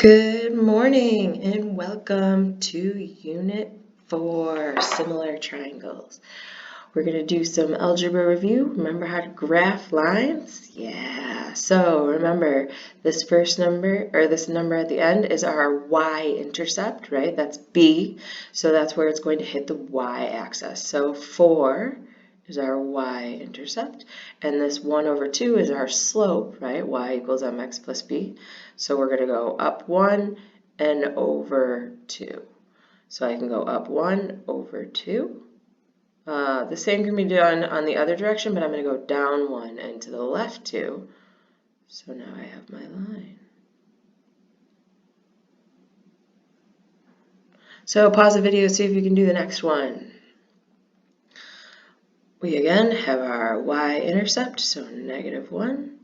Good morning and welcome to Unit 4, Similar Triangles. We're going to do some algebra review. Remember how to graph lines? Yeah, so remember this first number, or this number at the end, is our y-intercept, right? That's b, so that's where it's going to hit the y-axis. So 4 is our y-intercept, and this 1 over 2 is our slope, right? Y equals mx plus b. So we're going to go up 1 and over 2. So I can go up 1 over 2. The same can be done on the other direction, but I'm going to go down 1 and to the left 2. So now I have my line. So pause the video, see if you can do the next one. We again have our y-intercept, so -1.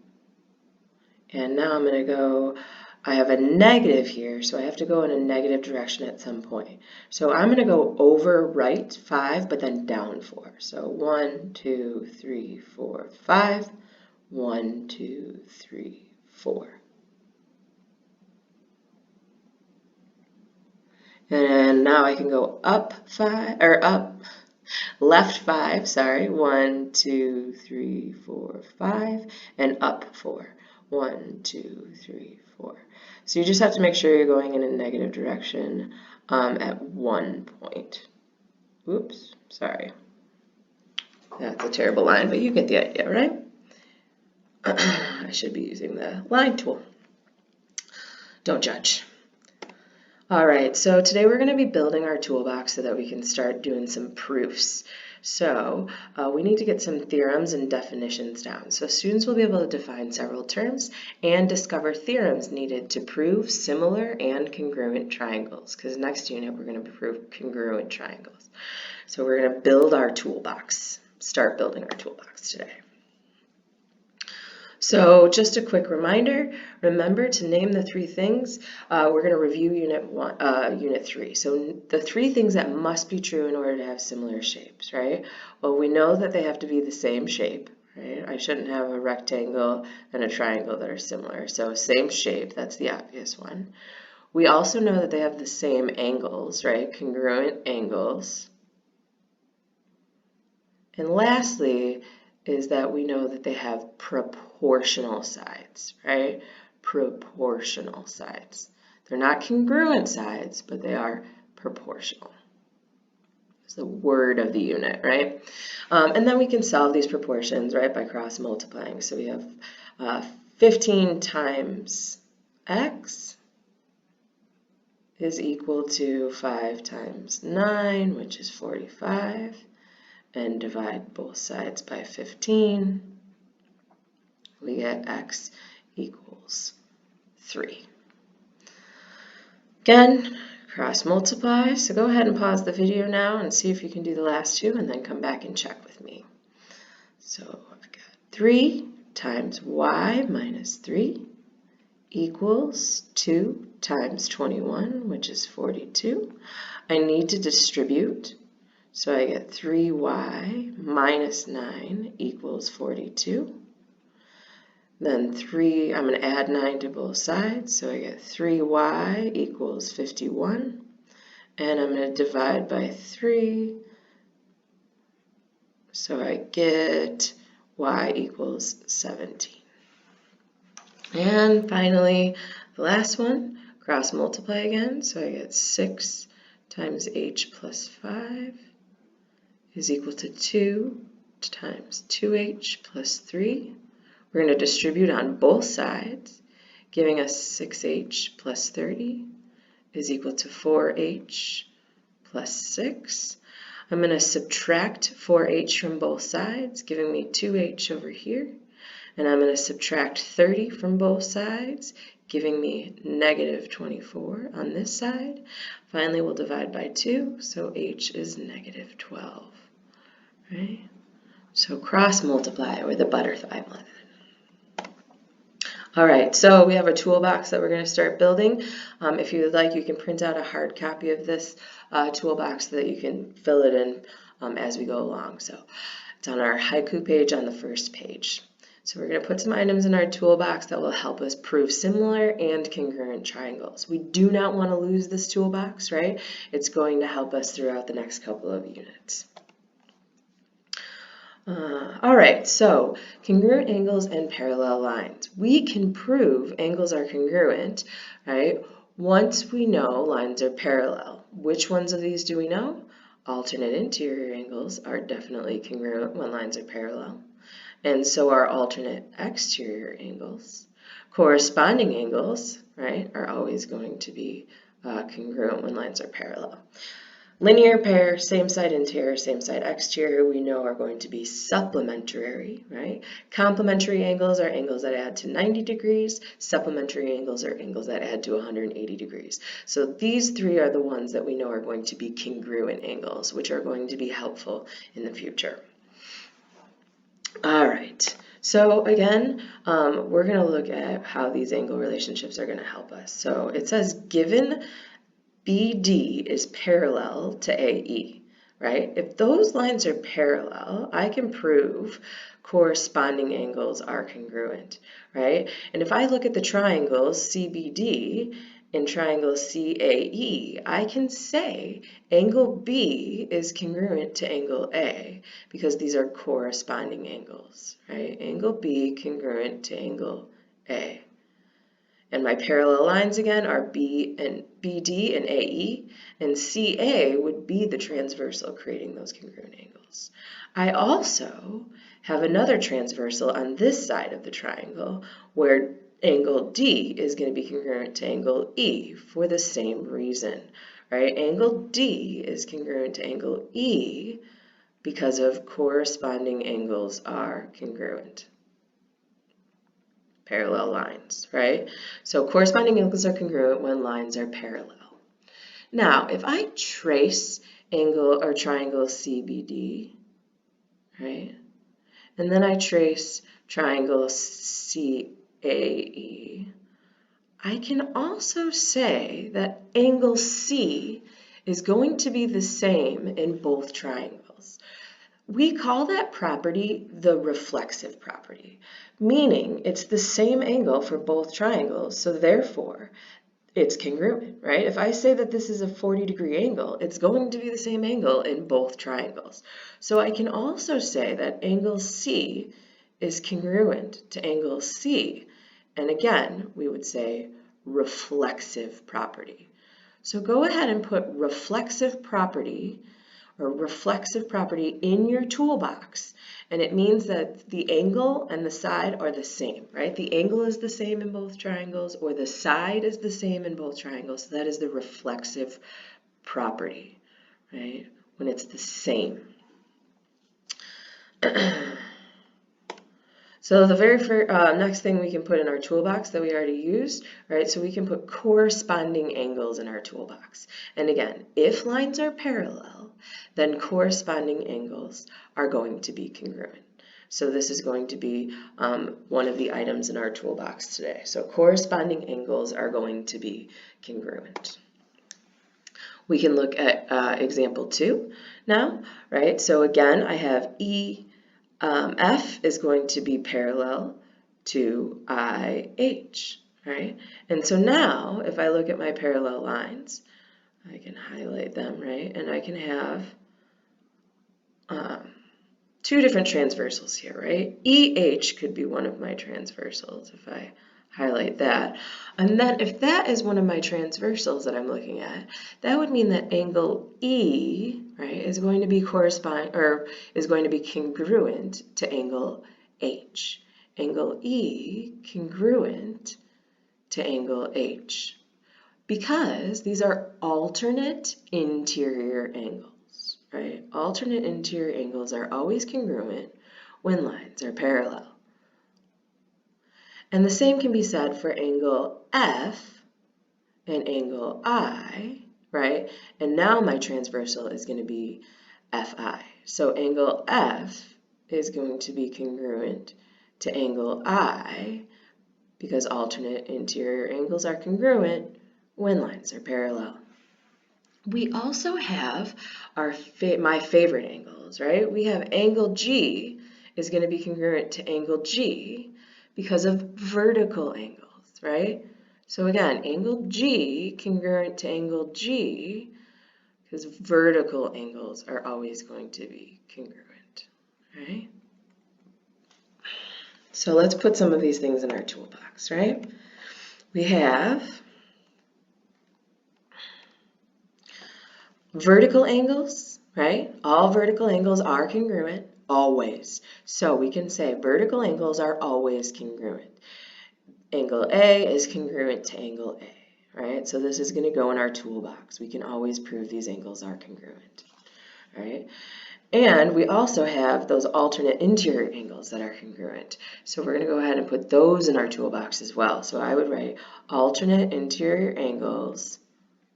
And now I'm going to go, I have a negative here, so I have to go in a negative direction at some point. So I'm going to go over right 5, but then down 4. So 1, 2, 3, 4, 5. 1, 2, 3, 4. And now I can go up 5, or up, left 5, sorry. 1, 2, 3, 4, 5, and up 4. 1, 2, 3, 4. So you just have to make sure you're going in a negative direction at one point. Oops, sorry. That's a terrible line, but you get the idea, right? I should be using the line tool. Don't judge. All right, so today we're going to be building our toolbox so that we can start doing some proofs. So we need to get some theorems and definitions down. So students will be able to define several terms and discover theorems needed to prove similar and congruent triangles, because next unit we're going to prove congruent triangles. So we're going to build our toolbox, start building our toolbox today. So just a quick reminder, remember to name the 3 things. We're going to review Unit 3. So the 3 things that must be true in order to have similar shapes, right? Well, we know that they have to be the same shape, right? I shouldn't have a rectangle and a triangle that are similar. So same shape, that's the obvious one. We also know that they have the same angles, right? Congruent angles. And lastly, is that we know that they have proportional sides, right? Proportional sides. They're not congruent sides, but they are proportional. It's the word of the unit, right? And then we can solve these proportions, right, by cross multiplying. So we have 15 times x is equal to 5 times 9, which is 45. And divide both sides by 15, we get x equals 3. Again, cross multiply, so go ahead and pause the video now and see if you can do the last 2 and then come back and check with me. So I've got 3 times y minus 3 equals 2 times 21, which is 42. I need to distribute. So I get 3y minus 9 equals 42. Then I'm going to add 9 to both sides, so I get 3y equals 51. And I'm going to divide by 3, so I get y equals 17. And finally, the last one, cross multiply again, so I get 6 times h plus 5 is equal to 2 times 2h plus 3. We're going to distribute on both sides, giving us 6h plus 30 is equal to 4h plus 6. I'm going to subtract 4h from both sides, giving me 2h over here. And I'm going to subtract 30 from both sides, giving me negative 24 on this side. Finally, we'll divide by 2, so h is negative 12. Right? So cross multiply, or the butterfly method. All right, so we have a toolbox that we're going to start building. If you would like, you can print out a hard copy of this toolbox so that you can fill it in as we go along. So it's on our haiku page on the first page. So So we're going to put some items in our toolbox that will help us prove similar and congruent triangles. We do not want to lose this toolbox, right? It's going to help us throughout the next couple of units. All right, so congruent angles and parallel lines. We can prove angles are congruent, right, once we know lines are parallel. Which ones of these do we know? Alternate interior angles are definitely congruent when lines are parallel, and so are alternate exterior angles. Corresponding angles, right, are always going to be congruent when lines are parallel. Linear pair, same side interior, same side exterior, we know are going to be supplementary, right? Complementary angles are angles that add to 90 degrees. Supplementary angles are angles that add to 180 degrees. So these three are the ones that we know are going to be congruent angles, which are going to be helpful in the future. All right, so again, we're going to look at how these angle relationships are going to help us. So it says given BD is parallel to AE, right? If those lines are parallel, I can prove corresponding angles are congruent, right? And if I look at the triangles CBD and triangle CAE, I can say angle B is congruent to angle A because these are corresponding angles, right? Angle B congruent to angle A. And my parallel lines again are BD and AE, and CA would be the transversal creating those congruent angles. I also have another transversal on this side of the triangle where angle D is going to be congruent to angle E for the same reason, right? Angle D is congruent to angle E because of corresponding angles are congruent. Parallel lines, right? So corresponding angles are congruent when lines are parallel. Now, if I trace angle or triangle CBD, right, and then I trace triangle CAE, I can also say that angle C is going to be the same in both triangles. We call that property the reflexive property, meaning it's the same angle for both triangles, so therefore it's congruent, right? If I say that this is a 40-degree angle, it's going to be the same angle in both triangles. So I can also say that angle C is congruent to angle C, and again, we would say reflexive property. So go ahead and put reflexive property or reflexive property in your toolbox, and it means that the angle and the side are the same, right? The angle is the same in both triangles, or the side is the same in both triangles, so that is the reflexive property, right? When it's the same. So the very next thing we can put in our toolbox that we already used, right? So we can put corresponding angles in our toolbox. And again, if lines are parallel, then corresponding angles are going to be congruent. So this is going to be one of the items in our toolbox today. So corresponding angles are going to be congruent. We can look at example 2 now, right? So again, I have F is going to be parallel to IH, right? And so now, if I look at my parallel lines, I can highlight them, right? And I can have two different transversals here, right? EH could be one of my transversals if I highlight that. And then if that is one of my transversals that I'm looking at, that would mean that angle E, right, is going to be congruent to angle H. Angle E congruent to angle H, because these are alternate interior angles, right? Alternate interior angles are always congruent when lines are parallel. And the same can be said for angle F and angle I, right? And now my transversal is going to be FI. So angle F is going to be congruent to angle I because alternate interior angles are congruent when lines are parallel. We also have my favorite angles, right? We have angle G is going to be congruent to angle G because of vertical angles, right? So again, angle G congruent to angle G because vertical angles are always going to be congruent, right? So let's put some of these things in our toolbox, right? We have vertical angles, right? All vertical angles are congruent, always. So we can say vertical angles are always congruent. Angle A is congruent to angle A, right? So this is going to go in our toolbox. We can always prove these angles are congruent, right? And we also have those alternate interior angles that are congruent. So we're going to go ahead and put those in our toolbox as well. So I would write alternate interior angles,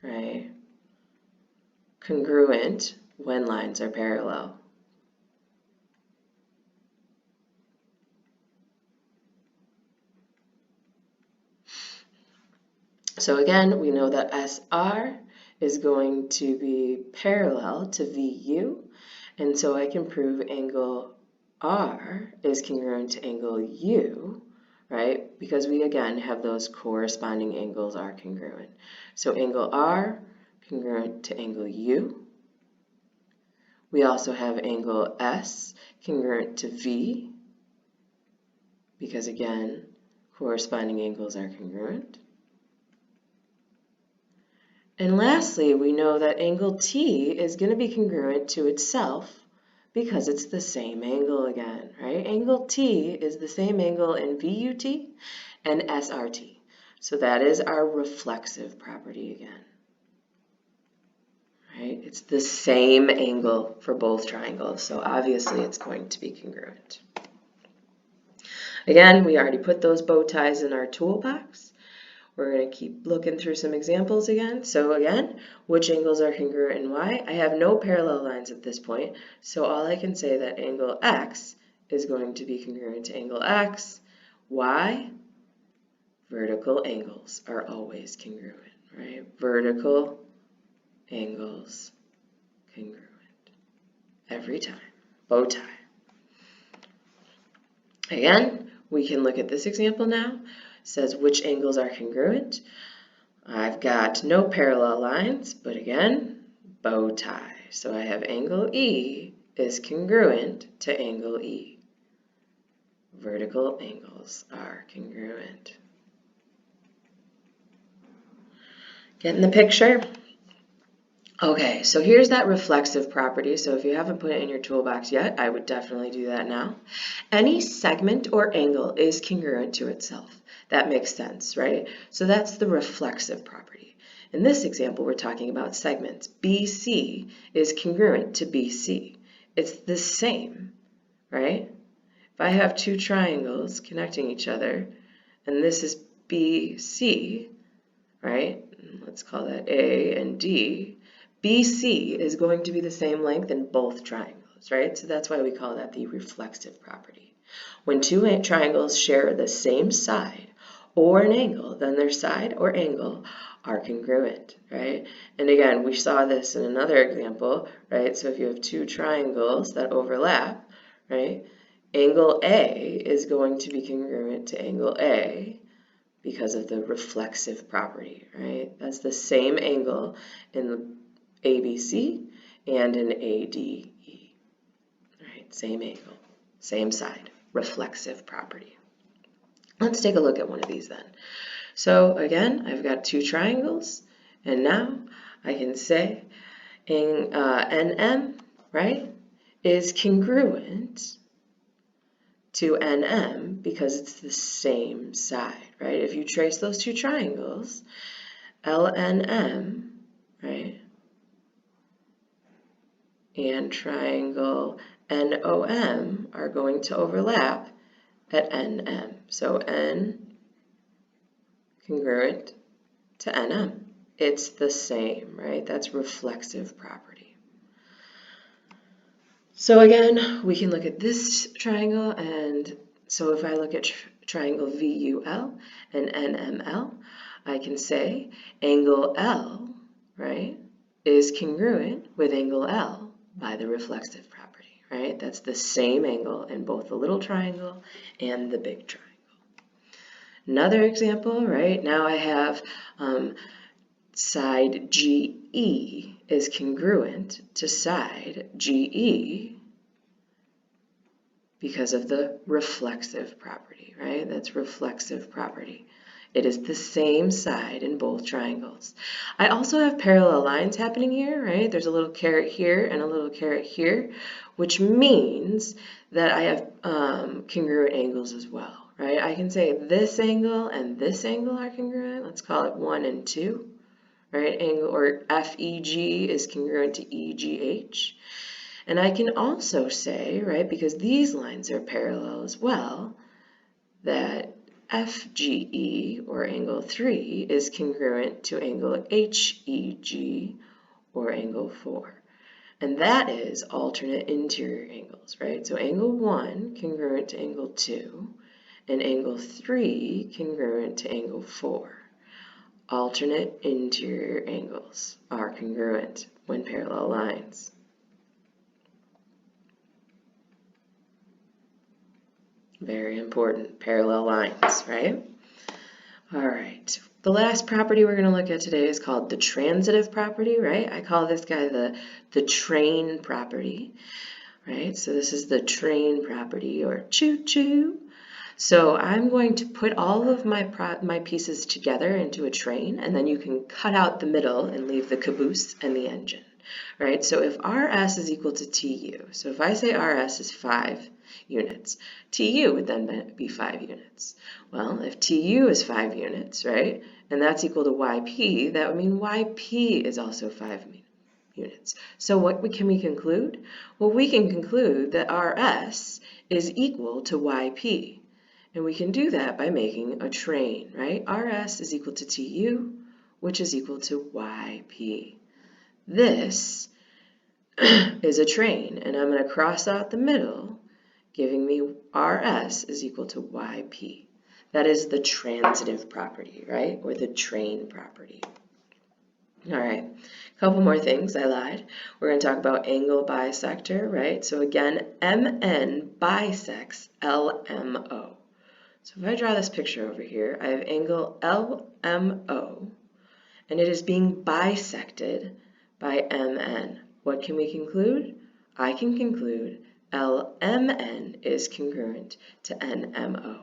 right, congruent when lines are parallel. So again, we know that SR is going to be parallel to VU, and so I can prove angle R is congruent to angle U, right? Because we again have those corresponding angles are congruent. So angle R congruent to angle U. We also have angle S congruent to V, because again, corresponding angles are congruent. And lastly, we know that angle T is going to be congruent to itself because it's the same angle again, right? Angle T is the same angle in VUT and SRT. So that is our reflexive property again, right? It's the same angle for both triangles, so obviously it's going to be congruent. Again, we already put those bow ties in our toolbox. We're going to keep looking through some examples again. So again, which angles are congruent and why? I have no parallel lines at this point, so all I can say that angle X is going to be congruent to angle X. Why? Vertical angles are always congruent, right? Vertical angles congruent every time. Bow tie. Again, we can look at this example now. It says which angles are congruent. I've got no parallel lines, but again, bow tie. So I have angle E is congruent to angle E. Vertical angles are congruent. Getting the picture? Okay, so here's that reflexive property. So if you haven't put it in your toolbox yet, I would definitely do that now. Any segment or angle is congruent to itself. That makes sense, right? So that's the reflexive property. In this example, we're talking about segments. BC is congruent to BC. It's the same, right? If I have two triangles connecting each other, and this is BC, right? Let's call that A and D. BC is going to be the same length in both triangles, right? So that's why we call that the reflexive property. When two triangles share the same side or an angle, then their side or angle are congruent, right? And again, we saw this in another example, right? So if you have two triangles that overlap, right? Angle A is going to be congruent to angle A because of the reflexive property, right? That's the same angle in the ABC and in ADE, right? Same angle, same side, reflexive property. Let's take a look at one of these then. So again, I've got two triangles, and now I can say NM, right, is congruent to NM because it's the same side, right? If you trace those two triangles, LNM, right, and triangle NOM are going to overlap at NM. So N congruent to NM. It's the same, right? That's reflexive property. So again, we can look at this triangle, and so if I look at triangle VUL and NML, I can say angle L, right, is congruent with angle L by the reflexive property, right? That's the same angle in both the little triangle and the big triangle. Another example, right? Now I have side GE is congruent to side GE because of the reflexive property, right? That's reflexive property. It is the same side in both triangles. I also have parallel lines happening here, right? There's a little caret here and a little caret here, which means that I have congruent angles as well, right? I can say this angle and this angle are congruent. Let's call it 1 and 2, right? Angle, or FEG is congruent to EGH. And I can also say, right, because these lines are parallel as well, that FGE, or angle 3, is congruent to angle HEG, or angle 4. And that is alternate interior angles, right? So angle 1 congruent to angle 2, and angle 3 congruent to angle 4. Alternate interior angles are congruent when parallel lines. Very important, parallel lines, right? All right, the last property we're going to look at today is called the transitive property, right? I call this guy the train property, right? So this is the train property, or choo-choo. So I'm going to put all of my pieces together into a train, and then you can cut out the middle and leave the caboose and the engine, right? So if RS is equal to TU, so if I say RS is 5 units, TU would then be 5 units. Well, if TU is 5 units, right, and that's equal to YP, that would mean YP is also 5 units. So what can we conclude? Well, we can conclude that RS is equal to YP. And we can do that by making a train, right? RS is equal to TU, which is equal to YP. This is a train, and I'm going to cross out the middle, giving me RS is equal to YP. That is the transitive property, right? Or the train property. All right, a couple more things, I lied. We're going to talk about angle bisector, right? So again, MN bisects LMO. So if I draw this picture over here, I have angle LMO, and it is being bisected by MN. What can we conclude? I can conclude LMN is congruent to NMO,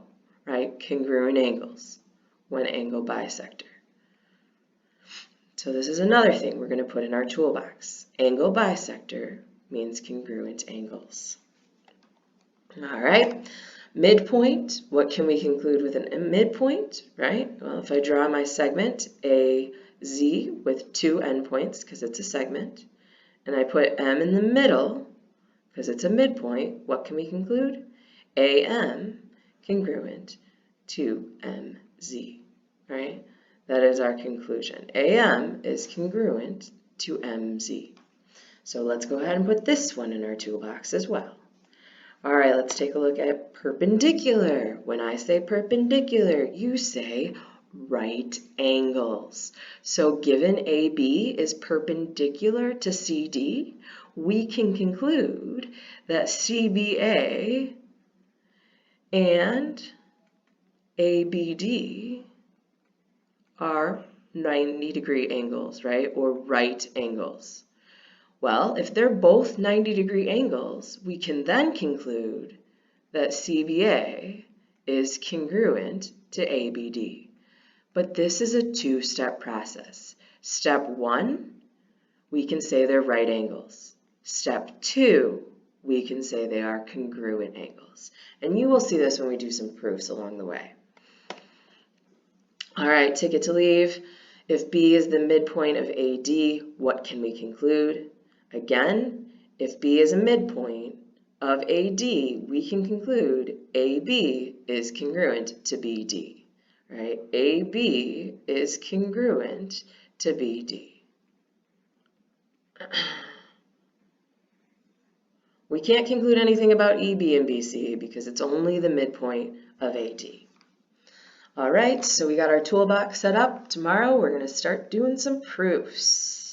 right? Congruent angles when angle bisector. So this is another thing we're going to put in our toolbox. Angle bisector means congruent angles. All right. Midpoint, what can we conclude with a midpoint, right? Well, if I draw my segment AZ with 2 endpoints, because it's a segment, and I put M in the middle, because it's a midpoint, what can we conclude? AM congruent to MZ, right? That is our conclusion. AM is congruent to MZ. So let's go ahead and put this one in our toolbox as well. All right, let's take a look at perpendicular. When I say perpendicular, you say right angles. So given AB is perpendicular to CD, we can conclude that CBA and ABD are 90-degree angles, right? Or right angles. Well, if they're both 90-degree angles, we can then conclude that CBA is congruent to ABD. But this is a 2-step process. Step 1, we can say they're right angles. Step 2, we can say they are congruent angles. And you will see this when we do some proofs along the way. All right, ticket to leave. If B is the midpoint of AD, what can we conclude? Again, if B is a midpoint of AD, we can conclude AB is congruent to BD, right? AB is congruent to BD. We can't conclude anything about EB and BC because it's only the midpoint of AD. All right, so we got our toolbox set up. Tomorrow we're going to start doing some proofs.